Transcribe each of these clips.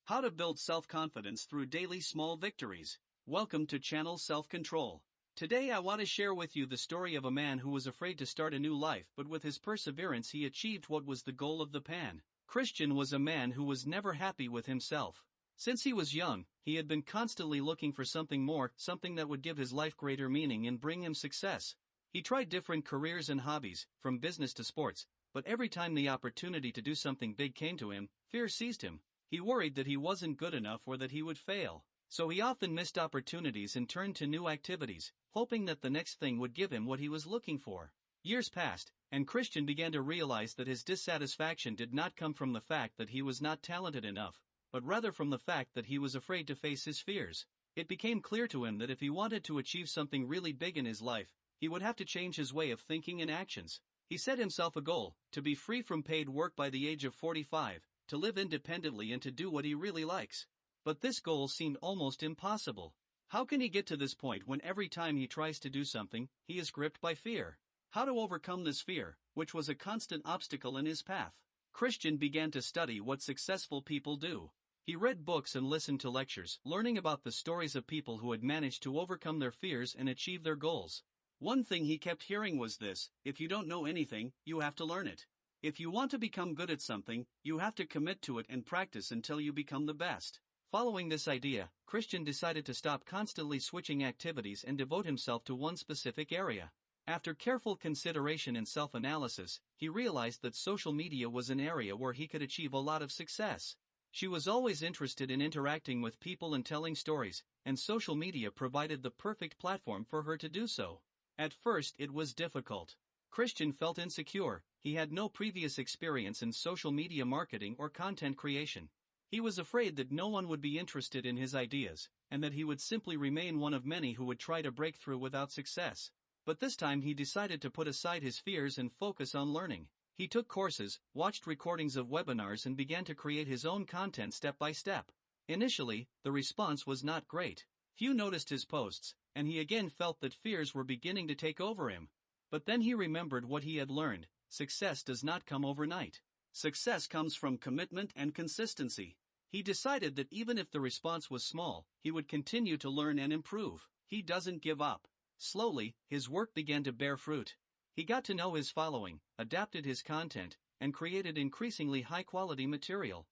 How to build self-confidence through daily small victories. Welcome to Channel Self-Control. Today I want to share with you the story of a man who was afraid to start a new life, but with his perseverance he achieved what was the goal of the plan. Christian was a man who was never happy with himself. Since he was young, he had been constantly looking for something more, something that would give his life greater meaning and bring him success. He tried different careers and hobbies, from business to sports, but every time the opportunity to do something big came to him, fear seized him. He worried that he wasn't good enough or that he would fail. So he often missed opportunities and turned to new activities, hoping that the next thing would give him what he was looking for. Years passed, and Christian began to realize that his dissatisfaction did not come from the fact that he was not talented enough, but rather from the fact that he was afraid to face his fears. It became clear to him that if he wanted to achieve something really big in his life, he would have to change his way of thinking and actions. He set himself a goal: to be free from paid work by the age of 45, to live independently and to do what he really likes. But this goal seemed almost impossible. How can he get to this point when every time he tries to do something, he is gripped by fear? How to overcome this fear, which was a constant obstacle in his path? Christian began to study what successful people do. He read books and listened to lectures, learning about the stories of people who had managed to overcome their fears and achieve their goals. One thing he kept hearing was this: if you don't know anything, you have to learn it. If you want to become good at something, you have to commit to it and practice until you become the best. Following this idea, Christian decided to stop constantly switching activities and devote himself to one specific area. After careful consideration and self-analysis, he realized that social media was an area where he could achieve a lot of success. She was always interested in interacting with people and telling stories, and social media provided the perfect platform for her to do so. At first it was difficult. Christian felt insecure. He had no previous experience in social media marketing or content creation. He was afraid that no one would be interested in his ideas, and that he would simply remain one of many who would try to break through without success. But this time he decided to put aside his fears and focus on learning. He took courses, watched recordings of webinars and began to create his own content step by step. Initially, the response was not great. Few noticed his posts, and he again felt that fears were beginning to take over him. But then he remembered what he had learned: success does not come overnight. Success comes from commitment and consistency. He decided that even if the response was small, he would continue to learn and improve. He doesn't give up. Slowly, his work began to bear fruit. He got to know his following, adapted his content, and created increasingly high-quality material.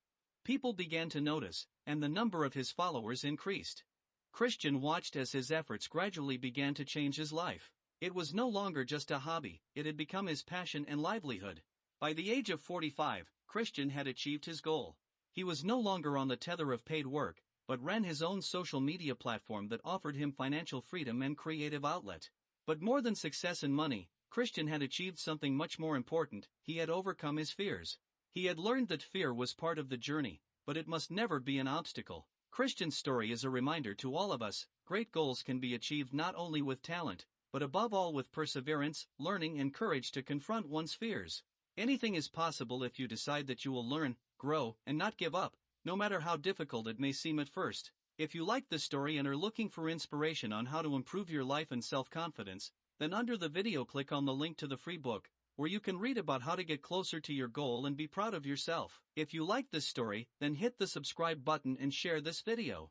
People began to notice, and the number of his followers increased. Christian watched as his efforts gradually began to change his life. It was no longer just a hobby, it had become his passion and livelihood. By the age of 45, Christian had achieved his goal. He was no longer on the tether of paid work, but ran his own social media platform that offered him financial freedom and creative outlet. But more than success and money, Christian had achieved something much more important: he had overcome his fears. He had learned that fear was part of the journey, but it must never be an obstacle. Christian's story is a reminder to all of us: great goals can be achieved not only with talent, but above all with perseverance, learning and courage to confront one's fears. Anything is possible if you decide that you will learn, grow, and not give up, no matter how difficult it may seem at first. If you like this story and are looking for inspiration on how to improve your life and self-confidence, then under the video click on the link to the free book, where you can read about how to get closer to your goal and be proud of yourself. If you like this story, then hit the subscribe button and share this video.